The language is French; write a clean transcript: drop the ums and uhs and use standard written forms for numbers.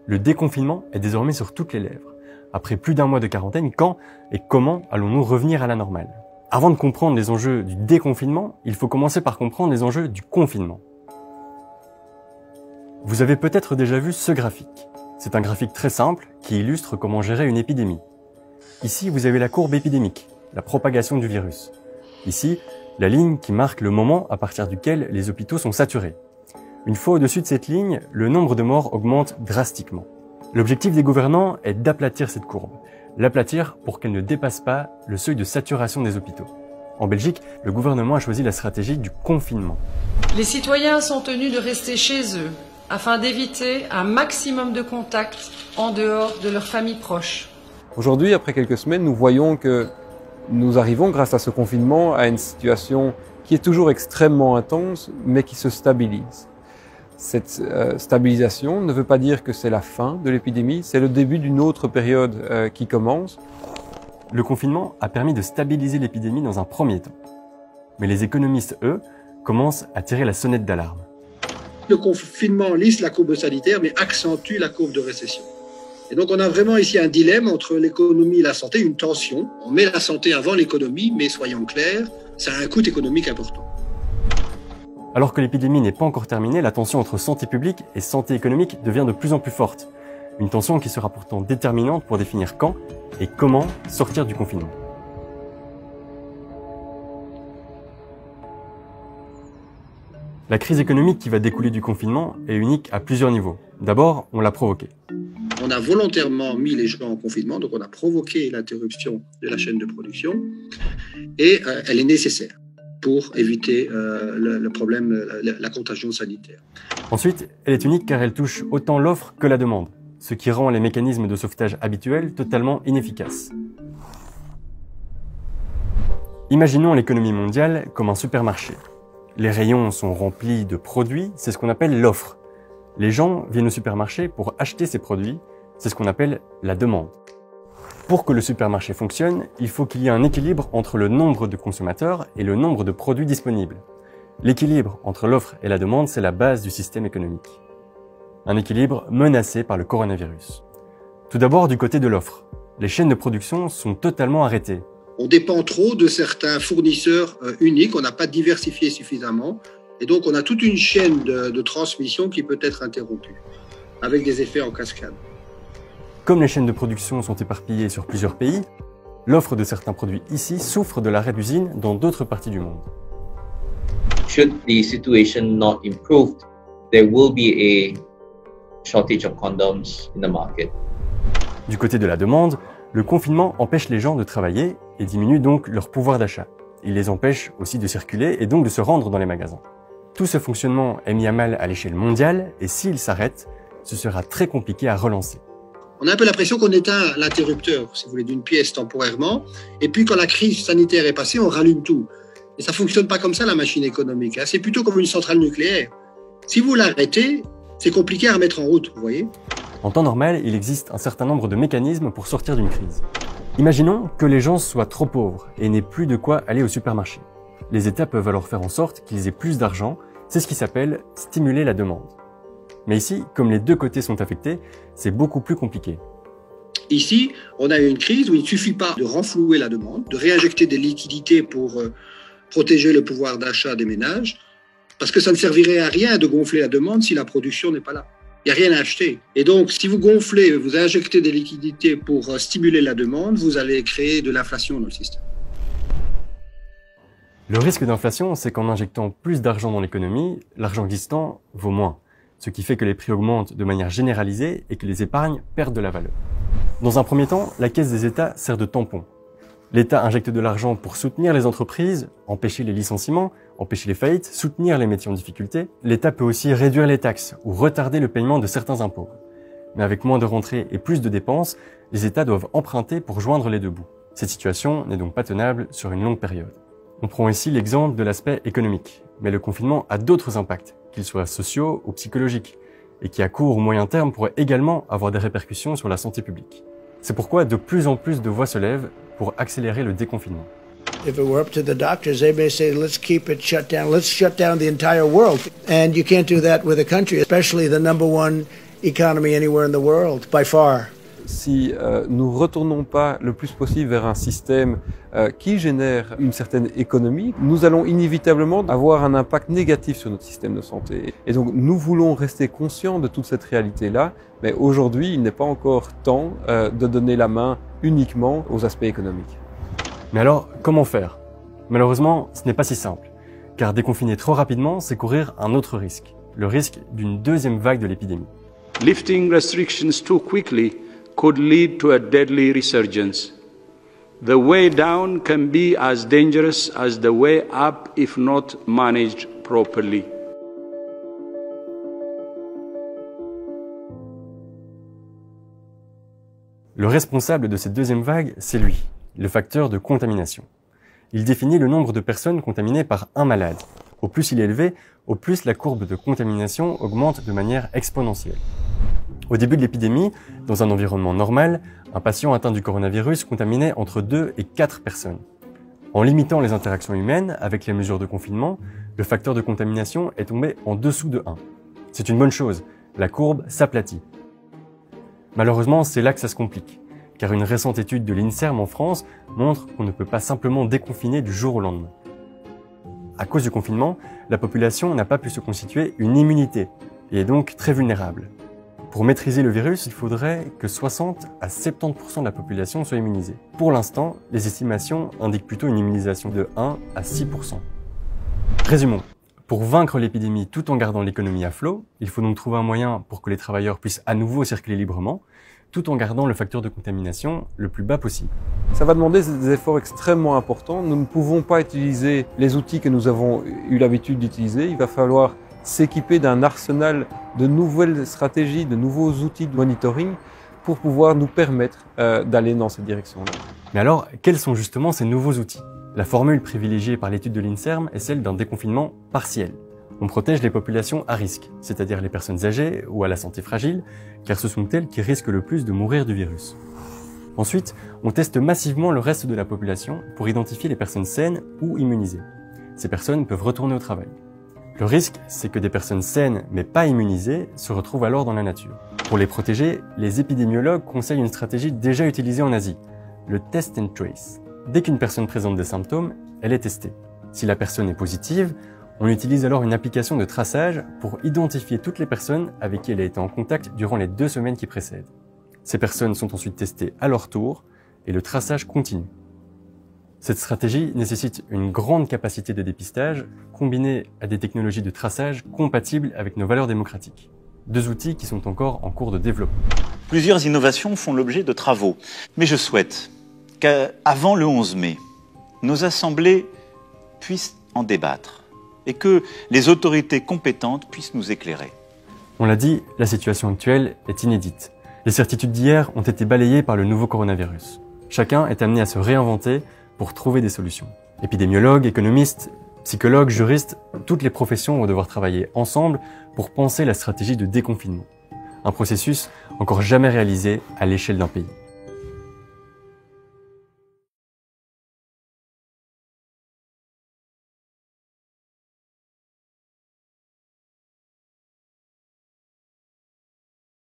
Le déconfinement est désormais sur toutes les lèvres. Après plus d'un mois de quarantaine, quand et comment allons-nous revenir à la normale? Avant de comprendre les enjeux du déconfinement, il faut commencer par comprendre les enjeux du confinement. Vous avez peut-être déjà vu ce graphique. C'est un graphique très simple qui illustre comment gérer une épidémie. Ici, vous avez la courbe épidémique, la propagation du virus. Ici, la ligne qui marque le moment à partir duquel les hôpitaux sont saturés. Une fois au-dessus de cette ligne, le nombre de morts augmente drastiquement. L'objectif des gouvernants est d'aplatir cette courbe. L'aplatir pour qu'elle ne dépasse pas le seuil de saturation des hôpitaux. En Belgique, le gouvernement a choisi la stratégie du confinement. Les citoyens sont tenus de rester chez eux afin d'éviter un maximum de contacts en dehors de leurs familles proches. Aujourd'hui, après quelques semaines, nous voyons que nous arrivons, grâce à ce confinement, à une situation qui est toujours extrêmement intense, mais qui se stabilise. Cette stabilisation ne veut pas dire que c'est la fin de l'épidémie, c'est le début d'une autre période qui commence. Le confinement a permis de stabiliser l'épidémie dans un premier temps. Mais les économistes, eux, commencent à tirer la sonnette d'alarme. Le confinement lisse la courbe sanitaire, mais accentue la courbe de récession. Et donc on a vraiment ici un dilemme entre l'économie et la santé, une tension. On met la santé avant l'économie, mais soyons clairs, ça a un coût économique important. Alors que l'épidémie n'est pas encore terminée, la tension entre santé publique et santé économique devient de plus en plus forte. Une tension qui sera pourtant déterminante pour définir quand et comment sortir du confinement. La crise économique qui va découler du confinement est unique à plusieurs niveaux. D'abord, on l'a provoquée. On a volontairement mis les gens en confinement, donc on a provoqué l'interruption de la chaîne de production et elle est nécessaire pour éviter le problème, la contagion sanitaire. Ensuite, elle est unique car elle touche autant l'offre que la demande, ce qui rend les mécanismes de sauvetage habituels totalement inefficaces. Imaginons l'économie mondiale comme un supermarché. Les rayons sont remplis de produits, c'est ce qu'on appelle l'offre. Les gens viennent au supermarché pour acheter ces produits, c'est ce qu'on appelle la demande. Pour que le supermarché fonctionne, il faut qu'il y ait un équilibre entre le nombre de consommateurs et le nombre de produits disponibles. L'équilibre entre l'offre et la demande, c'est la base du système économique. Un équilibre menacé par le coronavirus. Tout d'abord, du côté de l'offre. Les chaînes de production sont totalement arrêtées. On dépend trop de certains fournisseurs uniques, on n'a pas diversifié suffisamment, et donc on a toute une chaîne de transmission qui peut être interrompue, avec des effets en cascade. Comme les chaînes de production sont éparpillées sur plusieurs pays, l'offre de certains produits ici souffre de l'arrêt d'usine dans d'autres parties du monde. Should the situation not improve, there will be a shortage of condoms in the market. Du côté de la demande, le confinement empêche les gens de travailler et diminue donc leur pouvoir d'achat. Il les empêche aussi de circuler et donc de se rendre dans les magasins. Tout ce fonctionnement est mis à mal à l'échelle mondiale et s'il s'arrête, ce sera très compliqué à relancer. On a un peu l'impression qu'on éteint l'interrupteur, si vous voulez, d'une pièce temporairement, et puis quand la crise sanitaire est passée, on rallume tout. Et ça fonctionne pas comme ça, la machine économique. C'est plutôt comme une centrale nucléaire. Si vous l'arrêtez, c'est compliqué à remettre en route, vous voyez. En temps normal, il existe un certain nombre de mécanismes pour sortir d'une crise. Imaginons que les gens soient trop pauvres et n'aient plus de quoi aller au supermarché. Les États peuvent alors faire en sorte qu'ils aient plus d'argent, c'est ce qui s'appelle stimuler la demande. Mais ici, comme les deux côtés sont affectés, c'est beaucoup plus compliqué. Ici, on a une crise où il ne suffit pas de renflouer la demande, de réinjecter des liquidités pour protéger le pouvoir d'achat des ménages, parce que ça ne servirait à rien de gonfler la demande si la production n'est pas là. Il n'y a rien à acheter. Et donc, si vous gonflez, vous injectez des liquidités pour stimuler la demande, vous allez créer de l'inflation dans le système. Le risque d'inflation, c'est qu'en injectant plus d'argent dans l'économie, l'argent existant vaut moins, ce qui fait que les prix augmentent de manière généralisée et que les épargnes perdent de la valeur. Dans un premier temps, la caisse des États sert de tampon. L'État injecte de l'argent pour soutenir les entreprises, empêcher les licenciements, empêcher les faillites, soutenir les métiers en difficulté. L'État peut aussi réduire les taxes ou retarder le paiement de certains impôts. Mais avec moins de rentrées et plus de dépenses, les États doivent emprunter pour joindre les deux bouts. Cette situation n'est donc pas tenable sur une longue période. On prend ici l'exemple de l'aspect économique, mais le confinement a d'autres impacts, qu'ils soient sociaux ou psychologiques, et qui à court ou moyen terme pourraient également avoir des répercussions sur la santé publique. C'est pourquoi de plus en plus de voix se lèvent pour accélérer le déconfinement. If it were up to the doctors, they may say, let's keep it shut down. Let's shut down the entire world. And you can't do that with a country, especially the #1 economy anywhere in the world, by far. Si nous ne retournons pas le plus possible vers un système qui génère une certaine économie, nous allons inévitablement avoir un impact négatif sur notre système de santé. Et donc nous voulons rester conscients de toute cette réalité-là, mais aujourd'hui il n'est pas encore temps de donner la main uniquement aux aspects économiques. Mais alors, comment faire? Malheureusement, ce n'est pas si simple, car déconfiner trop rapidement, c'est courir un autre risque, le risque d'une deuxième vague de l'épidémie. Lifting restrictions too quickly could lead to a deadly resurgence. The way down can be as dangerous as the way up if not managed properly. Le responsable de cette deuxième vague, c'est lui, le facteur de contamination. Il définit le nombre de personnes contaminées par un malade. Au plus il est élevé, au plus la courbe de contamination augmente de manière exponentielle. Au début de l'épidémie, dans un environnement normal, un patient atteint du coronavirus contaminait entre 2 et 4 personnes. En limitant les interactions humaines avec les mesures de confinement, le facteur de contamination est tombé en dessous de 1. C'est une bonne chose, la courbe s'aplatit. Malheureusement, c'est là que ça se complique, car une récente étude de l'INSERM en France montre qu'on ne peut pas simplement déconfiner du jour au lendemain. À cause du confinement, la population n'a pas pu se constituer une immunité et est donc très vulnérable. Pour maîtriser le virus, il faudrait que 60 à 70% de la population soit immunisée. Pour l'instant, les estimations indiquent plutôt une immunisation de 1 à 6%. Résumons. Pour vaincre l'épidémie tout en gardant l'économie à flot, il faut donc trouver un moyen pour que les travailleurs puissent à nouveau circuler librement, tout en gardant le facteur de contamination le plus bas possible. Ça va demander des efforts extrêmement importants. Nous ne pouvons pas utiliser les outils que nous avons eu l'habitude d'utiliser. Il va falloir s'équiper d'un arsenal de nouvelles stratégies, de nouveaux outils de monitoring pour pouvoir nous permettre d'aller dans cette direction-là. Mais alors, quels sont justement ces nouveaux outils? La formule privilégiée par l'étude de l'INSERM est celle d'un déconfinement partiel. On protège les populations à risque, c'est-à-dire les personnes âgées ou à la santé fragile, car ce sont elles qui risquent le plus de mourir du virus. Ensuite, on teste massivement le reste de la population pour identifier les personnes saines ou immunisées. Ces personnes peuvent retourner au travail. Le risque, c'est que des personnes saines mais pas immunisées se retrouvent alors dans la nature. Pour les protéger, les épidémiologues conseillent une stratégie déjà utilisée en Asie, le test and trace. Dès qu'une personne présente des symptômes, elle est testée. Si la personne est positive, on utilise alors une application de traçage pour identifier toutes les personnes avec qui elle a été en contact durant les 2 semaines qui précèdent. Ces personnes sont ensuite testées à leur tour et le traçage continue. Cette stratégie nécessite une grande capacité de dépistage combinée à des technologies de traçage compatibles avec nos valeurs démocratiques. 2 outils qui sont encore en cours de développement. Plusieurs innovations font l'objet de travaux, mais je souhaite qu'avant le 11 mai, nos assemblées puissent en débattre et que les autorités compétentes puissent nous éclairer. On l'a dit, la situation actuelle est inédite. Les certitudes d'hier ont été balayées par le nouveau coronavirus. Chacun est amené à se réinventer pour trouver des solutions. Épidémiologues, économistes, psychologues, juristes, toutes les professions vont devoir travailler ensemble pour penser la stratégie de déconfinement. Un processus encore jamais réalisé à l'échelle d'un pays.